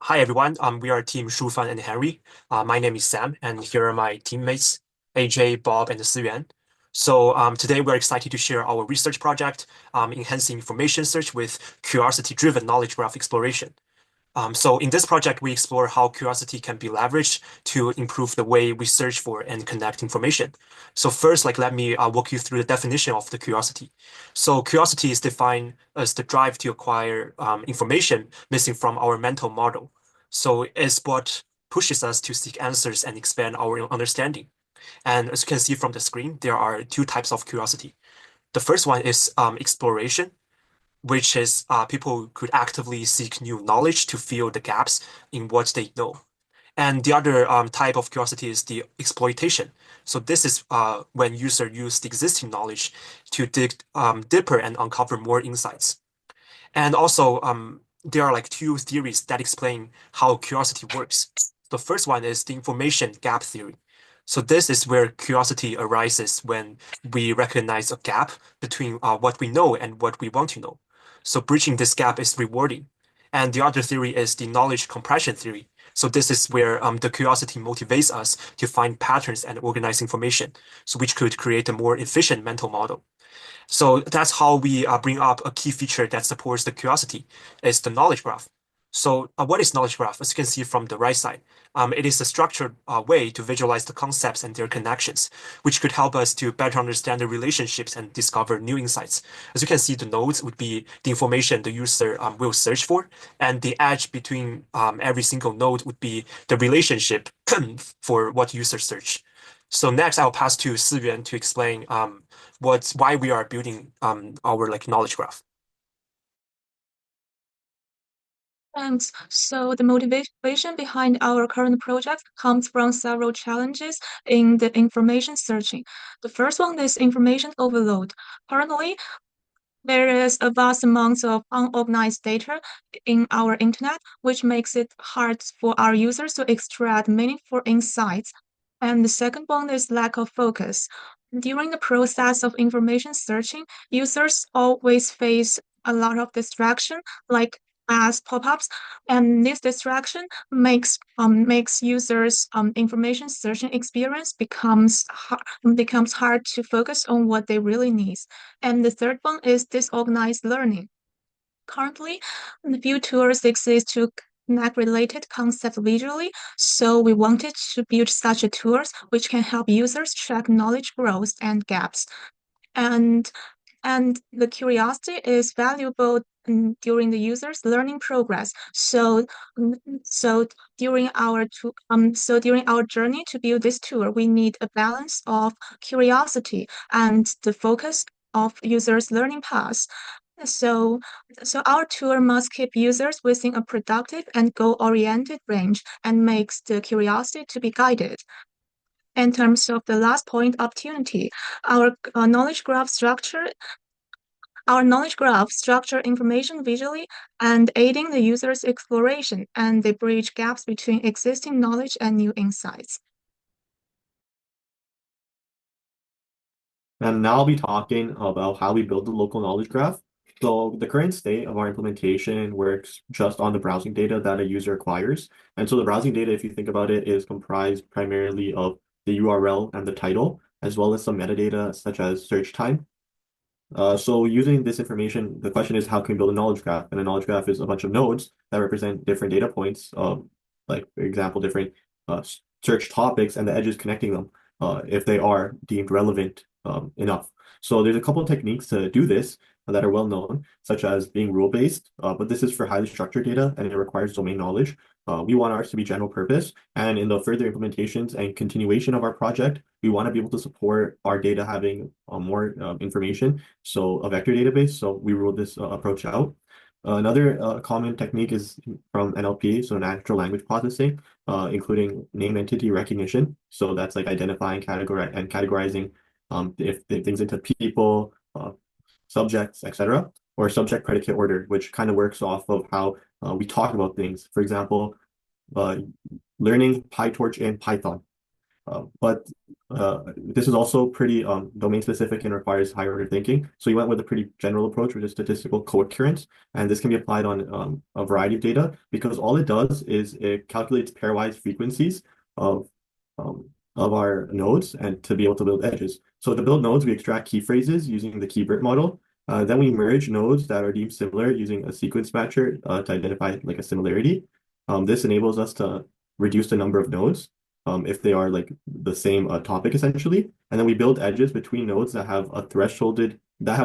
Hi everyone. We are Team Shufan and Henry. My name is Sam, and here are my teammates, AJ, Bob, and Siyuan. Today we're excited to share our research project, enhancing information search with curiosity-driven knowledge graph exploration. In this project, we explore how curiosity can be leveraged to improve the way we search for and connect information. So first, let me walk you through the definition of the curiosity. So curiosity is defined as the drive to acquire information missing from our mental model. So it's what pushes us to seek answers and expand our understanding. And as you can see from the screen, there are two types of curiosity. The first one is exploration, which is people could actively seek new knowledge to fill the gaps in what they know. And the other type of curiosity is the exploitation. So this is when users use the existing knowledge to dig deeper and uncover more insights. And also, there are two theories that explain how curiosity works. The first one is the information gap theory. So this is where curiosity arises when we recognize a gap between what we know and what we want to know. So bridging this gap is rewarding. And the other theory is the knowledge compression theory. So this is where the curiosity motivates us to find patterns and organize information, so which could create a more efficient mental model. So that's how we bring up a key feature that supports the curiosity is the knowledge graph. So what is knowledge graph? As you can see from the right side, it is a structured way to visualize the concepts and their connections, which could help us to better understand the relationships and discover new insights. As you can see, the nodes would be the information the user will search for, and the edge between every single node would be the relationship for what user search. So next, I'll pass to Siyuan to explain why we are building our knowledge graph. Thanks. So the motivation behind our current project comes from several challenges in the information searching. The first one is information overload. Currently, there is a vast amount of unorganized data in our internet, which makes it hard for our users to extract meaningful insights. And the second one is lack of focus. During the process of information searching, users always face a lot of distraction, like as pop-ups, and this distraction makes users information searching experience becomes hard to focus on what they really need. And the third one is disorganized learning. Currently, the few tools exist to connect related concepts visually, so we wanted to build such a tools which can help users track knowledge growth and gaps. And and the curiosity is valuable during the user's learning progress. Mm, so during our journey to build this tool, we need a balance of curiosity and the focus of users' learning paths. So, so our tool must keep users within a productive and goal-oriented range and makes the curiosity to be guided. In terms of the last point, opportunity, our knowledge graph structure information visually and aiding the user's exploration, and they bridge gaps between existing knowledge and new insights. And now I'll be talking about how we build the local knowledge graph. So the current state of our implementation works just on the browsing data that a user acquires. And so the browsing data, if you think about it, is comprised primarily of the URL and the title, as well as some metadata such as search time. So using this information, the question is how can we build a knowledge graph? And a knowledge graph is a bunch of nodes that represent different data points, like for example, different search topics and the edges connecting them, if they are deemed relevant enough. So there's a couple of techniques to do this that are well known, such as being rule-based, but this is for highly structured data and it requires domain knowledge. We want ours to be general purpose, and in the further implementations and continuation of our project, we want to be able to support our data having more information, so a vector database. So we ruled this approach out. Another common technique is from NLP, so natural language processing, including name entity recognition. So that's like identifying, categorizing if things into people, subjects, etc., or subject predicate order, which kind of works off of how we talk about things. For example, uh, learning PyTorch in Python. But this is also pretty domain specific and requires higher order thinking. So you went with a pretty general approach, which is statistical co-occurrence, and this can be applied on a variety of data because all it does is it calculates pairwise frequencies of our nodes and to be able to build edges. So to build nodes, we extract key phrases using the keyword model. Then we merge nodes that are deemed similar using a sequence matcher to identify like a similarity. This enables us to reduce the number of nodes if they are like the same topic essentially. And then we build edges between nodes that have a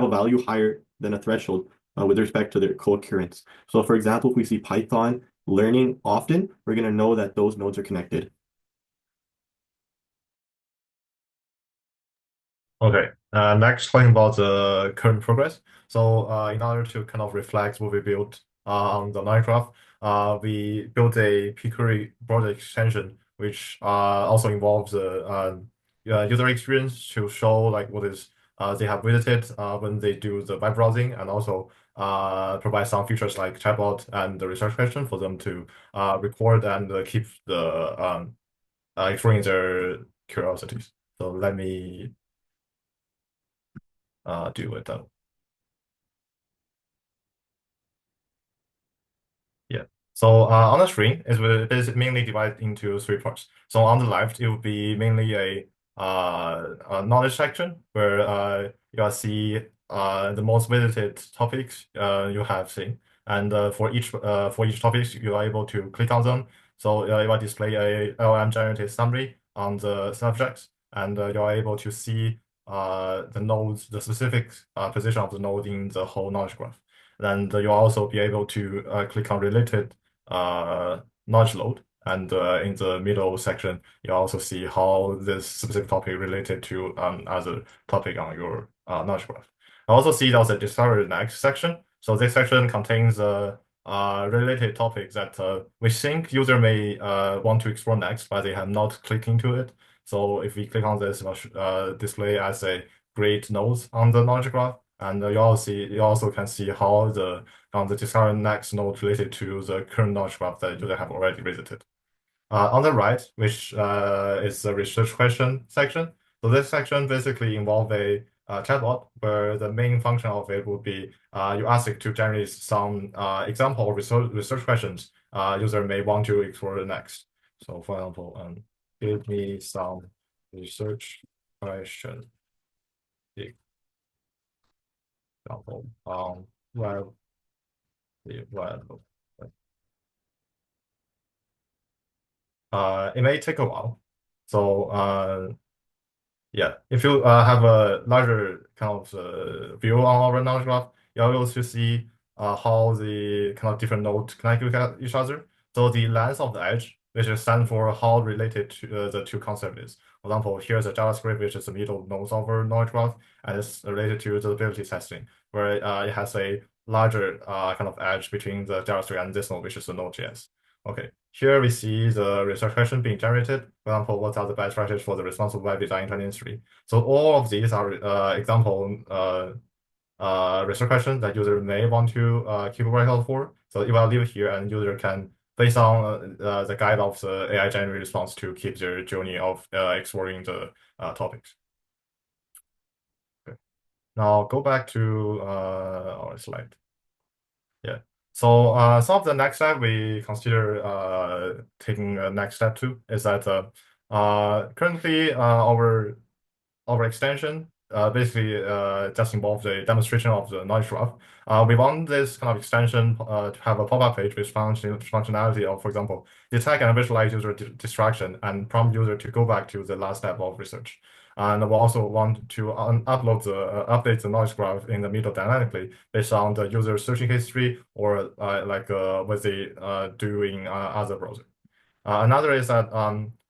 value higher than a threshold with respect to their co-occurrence. So for example, if we see Python learning often, we're going to know that those nodes are connected. Okay. Next, talking about the current progress. So, in order to kind of reflect what we built on the knowledge graph, we built a pQuery browser extension, which also involves the user experience to show like what is they have visited when they do the web browsing, and also provide some features like chatbot and the research question for them to record and keep the exploring their curiosities. So let me do it though. Yeah. So on the screen, it is mainly divided into three parts. So on the left, it will be mainly a knowledge section where you'll see the most visited topics you have seen, and for each topic, you are able to click on them. So it will display a LLM generated summary on the subjects, and you are able to see the nodes, the specific position of the node in the whole knowledge graph. And you'll also be able to click on related knowledge load. And in the middle section, you also see how this specific topic related to other topic on your knowledge graph. I also see there's a discover next section. So this section contains related topics that we think user may want to explore next, but they have not clicked into it. So if we click on this, it will display as a great nodes on the knowledge graph. And you also can see how the discover next node related to the current knowledge graph that you have already visited. On the right, which is the research question section. So this section basically involves a chatbot where the main function of it would be you ask it to generate some example research questions user may want to explore next. So for example, give me some research question. Example web it may take a while. So yeah, if you have a larger kind of view on our knowledge graph, you're able to see how the kind of different nodes connect with each other. So the length of the edge, which is stand for how related to the two concepts is. For example, here's a JavaScript, which is the middle nodes of our knowledge graph, and it's related to the ability testing, where it has a larger kind of edge between the JavaScript and this node, which is the Node.js. Okay, here we see the research question being generated. For example, what are the best practices for the responsible web design in 2023? So all of these are example research questions that user may want to keep a record for. So if I leave it here, and user can, based on the guide of the AI generated response, to keep their journey of exploring the topics. Okay. Now go back to our slide. Yeah. So some of the next step we consider taking a next step to is that currently our extension basically just involves a demonstration of the knowledge graph. We want this kind of extension to have a pop-up page with functionality of, for example, detect and visualize user distraction and prompt user to go back to the last step of research. And we also want to update the knowledge graph in the middle dynamically based on the user searching history or what they do in other browser. Another is that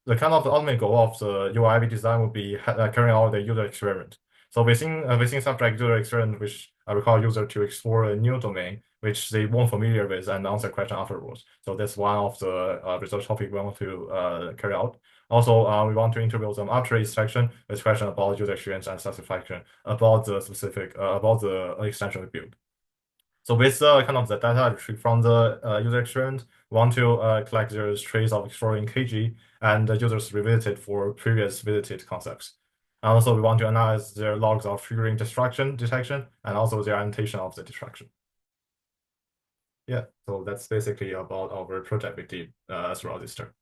the kind of the ultimate goal of the UI design would be carrying out the user experiment. So within subject user experiment, which require user to explore a new domain which they weren't familiar with and answer question afterwards. So that's one of the research topic we want to carry out. Also, we want to interview them after each section with question about user experience and satisfaction about the specific about the extension we build. So with kind of the data retrieved from the user experience, we want to collect their trace of exploring KG and the users revisited for previous visited concepts. And also, we want to analyze their logs of triggering destruction detection and also their annotation of the destruction. Yeah, so that's basically about our project we did throughout this term.